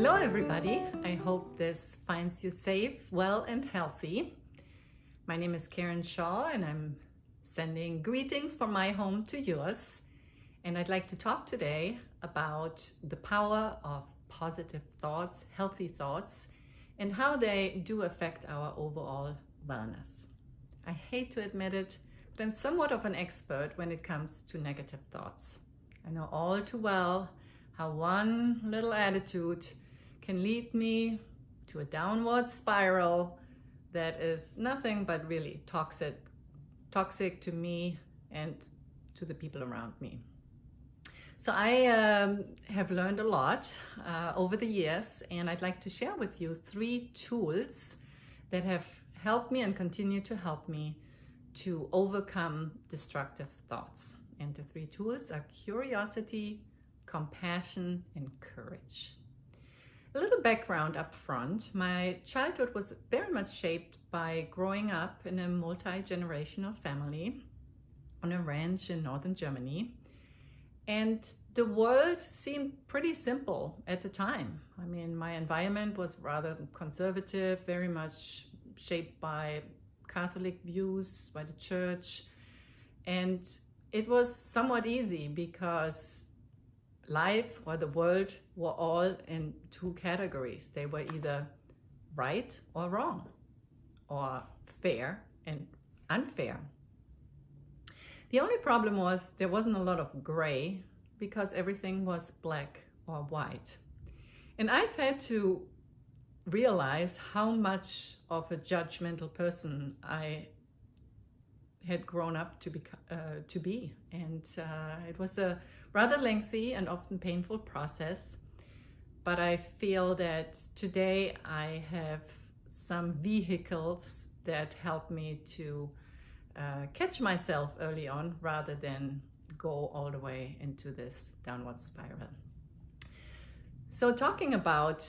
Hello everybody, I hope this finds you safe, well and healthy. My name is Karin Shaw and I'm sending greetings from my home to yours. And I'd like to talk today about the power of positive thoughts, healthy thoughts, and how they do affect our overall wellness. I hate to admit it, but I'm somewhat of an expert when it comes to negative thoughts. I know all too well how one little attitude can lead me to a downward spiral that is nothing but really toxic to me and to the people around me. So I have learned a lot over the years, and I'd like to share with you 3 tools that have helped me and continue to help me to overcome destructive thoughts. And the 3 tools are curiosity, compassion, and courage. A little background up front. My childhood was very much shaped by growing up in a multi-generational family on a ranch in northern Germany. And the world seemed pretty simple at the time. I mean, my environment was rather conservative, very much shaped by Catholic views, by the church. And it was somewhat easy because life or the world were all in 2 categories. They were either right or wrong, or fair and unfair. The only problem was there wasn't a lot of gray because everything was black or white. And I've had to realize how much of a judgmental person I had grown up to be. And it was a rather lengthy and often painful process. But I feel that today I have some vehicles that help me to catch myself early on rather than go all the way into this downward spiral. So talking about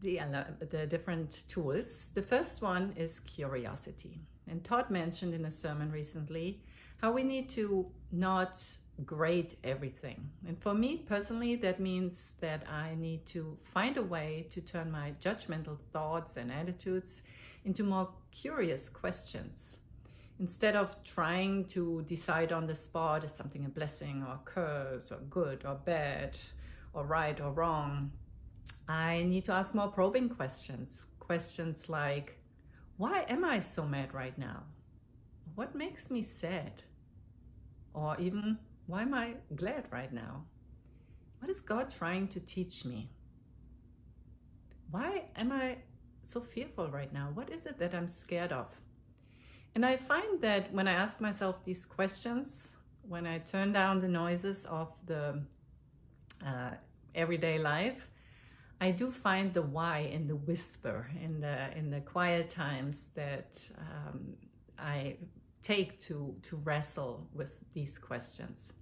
the different tools, the first one is curiosity. And Todd mentioned in a sermon recently how we need to not grade everything. And for me personally, that means that I need to find a way to turn my judgmental thoughts and attitudes into more curious questions. Instead of trying to decide on the spot, is something a blessing or a curse or good or bad or right or wrong, I need to ask more probing questions. Questions like, why am I so mad right now? What makes me sad? Or even, why am I glad right now? What is God trying to teach me? Why am I so fearful right now? What is it that I'm scared of? And I find that when I ask myself these questions, when I turn down the noises of the everyday life, I do find the why in the whisper, in the quiet times that I take to wrestle with these questions.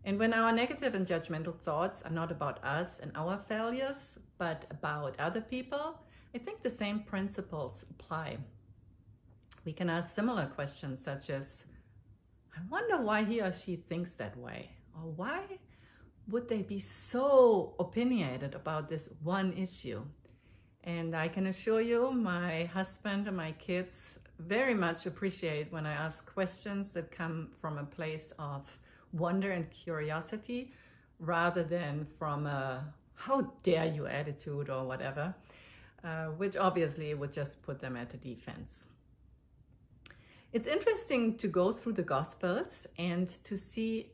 And when our negative and judgmental thoughts are not about us and our failures, but about other people, I think the same principles apply. We can ask similar questions such as, I wonder why he or she thinks that way, or why would they be so opinionated about this one issue? And I can assure you, my husband and my kids very much appreciate when I ask questions that come from a place of wonder and curiosity rather than from a how dare you attitude or whatever, which obviously would just put them at the defense. It's interesting to go through the Gospels and to see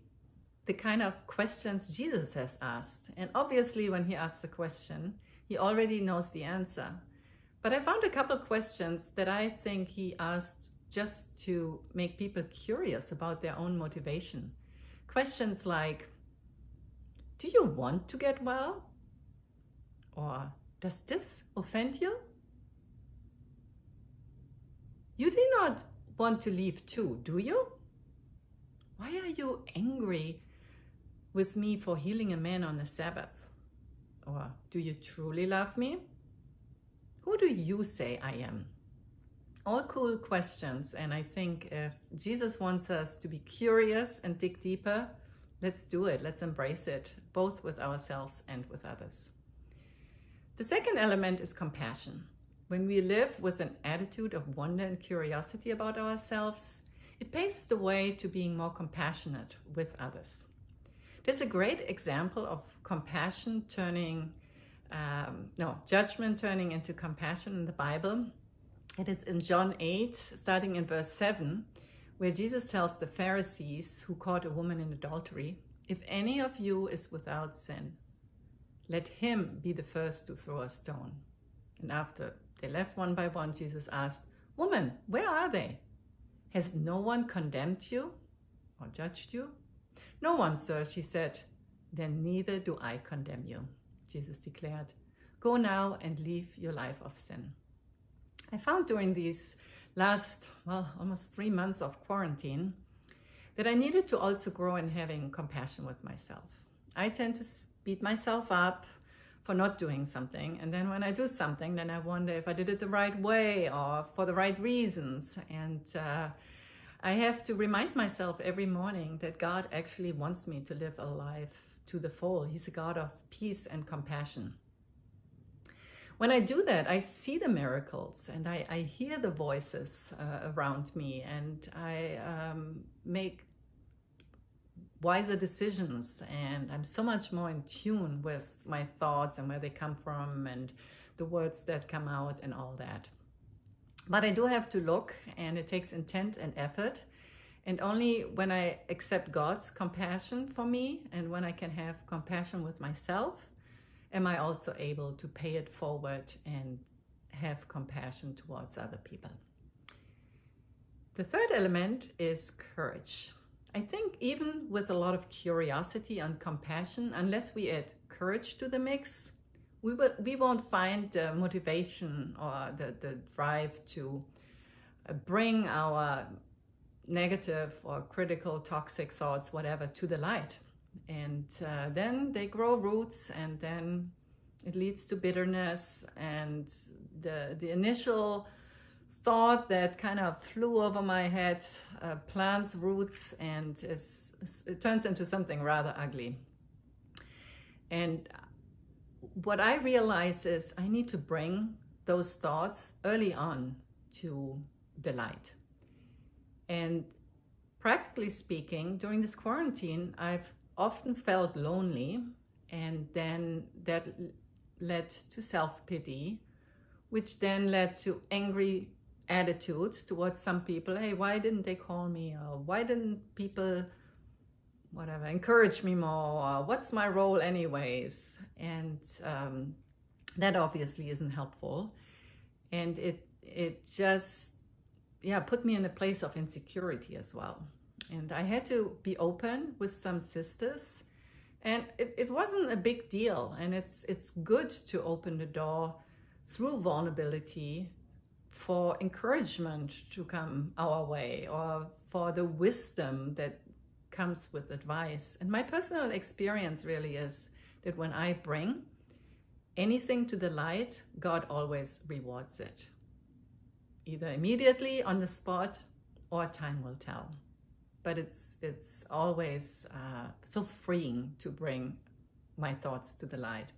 the kind of questions Jesus has asked. And obviously when he asks a question, he already knows the answer. But I found a couple of questions that I think he asked just to make people curious about their own motivation. Questions like, do you want to get well? Or does this offend you? You do not want to leave too, do you? Why are you angry with me for healing a man on the Sabbath? Or do you truly love me? Who do you say I am? All cool questions, and I think if Jesus wants us to be curious and dig deeper, let's do it. Let's embrace it, both with ourselves and with others. The second element is compassion. When we live with an attitude of wonder and curiosity about ourselves, it paves the way to being more compassionate with others. There's a great example of judgment turning into compassion in the Bible. It is in John 8, starting in verse 7, where Jesus tells the Pharisees who caught a woman in adultery, "If any of you is without sin, let him be the first to throw a stone." And after they left one by one, Jesus asked, "Woman, where are they? Has no one condemned you or judged you?" "No one, sir," she said. "Then neither do I condemn you," Jesus declared. "Go now and leave your life of sin." I found during these last, almost 3 months of quarantine that I needed to also grow in having compassion with myself. I tend to beat myself up for not doing something. And then when I do something, then I wonder if I did it the right way or for the right reasons. And I have to remind myself every morning that God actually wants me to live a life to the full. He's a God of peace and compassion. When I do that, I see the miracles and I hear the voices around me, and I make wiser decisions, and I'm so much more in tune with my thoughts and where they come from and the words that come out and all that. But I do have to look, and it takes intent and effort. And only when I accept God's compassion for me and when I can have compassion with myself, am I also able to pay it forward and have compassion towards other people. The third element is courage. I think even with a lot of curiosity and compassion, unless we add courage to the mix, we won't find the motivation or the drive to bring our negative or critical, toxic thoughts, whatever, to the light. And then they grow roots, and then it leads to bitterness, and the initial thought that kind of flew over my head plants roots, and it turns into something rather ugly. And what I realize is I need to bring those thoughts early on to the light. And practically speaking, during this quarantine, I've often felt lonely, and then that led to self-pity, which then led to angry attitudes towards some people. Hey, why didn't they call me? Or why didn't people, encourage me more? Or what's my role anyways? And that obviously isn't helpful. And it just, put me in a place of insecurity as well. And I had to be open with some sisters, and it wasn't a big deal. And it's good to open the door through vulnerability for encouragement to come our way, or for the wisdom that comes with advice. And my personal experience really is that when I bring anything to the light, God always rewards it, either immediately on the spot or time will tell. But it's always so freeing to bring my thoughts to the light.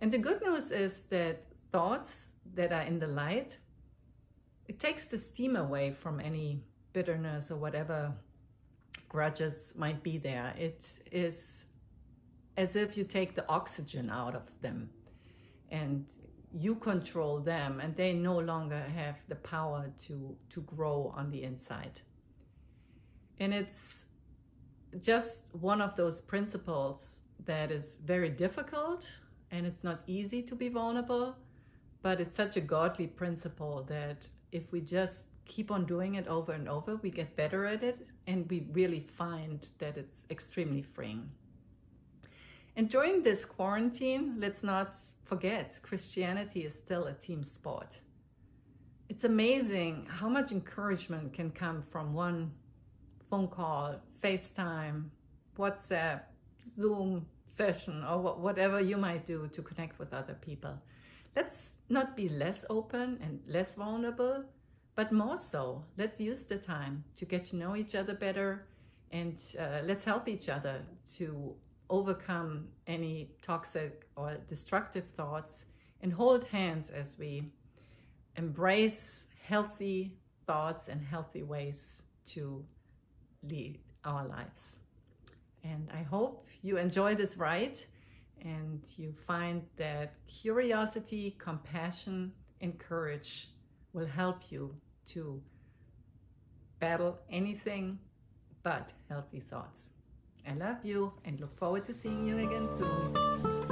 And the good news is that thoughts that are in the light, it takes the steam away from any bitterness or whatever grudges might be there. It is as if you take the oxygen out of them and you control them, and they no longer have the power to grow on the inside. And it's just one of those principles that is very difficult, and it's not easy to be vulnerable, but it's such a godly principle that if we just keep on doing it over and over, we get better at it, and we really find that it's extremely freeing. And during this quarantine, let's not forget, Christianity is still a team sport. It's amazing how much encouragement can come from one phone call, FaceTime, WhatsApp, Zoom session, or whatever you might do to connect with other people. Let's not be less open and less vulnerable, but more so. Let's use the time to get to know each other better, and let's help each other to overcome any toxic or destructive thoughts and hold hands as we embrace healthy thoughts and healthy ways to lead our lives. And I hope you enjoy this ride and you find that curiosity, compassion, and courage will help you to battle anything but healthy thoughts. I love you and look forward to seeing you again soon.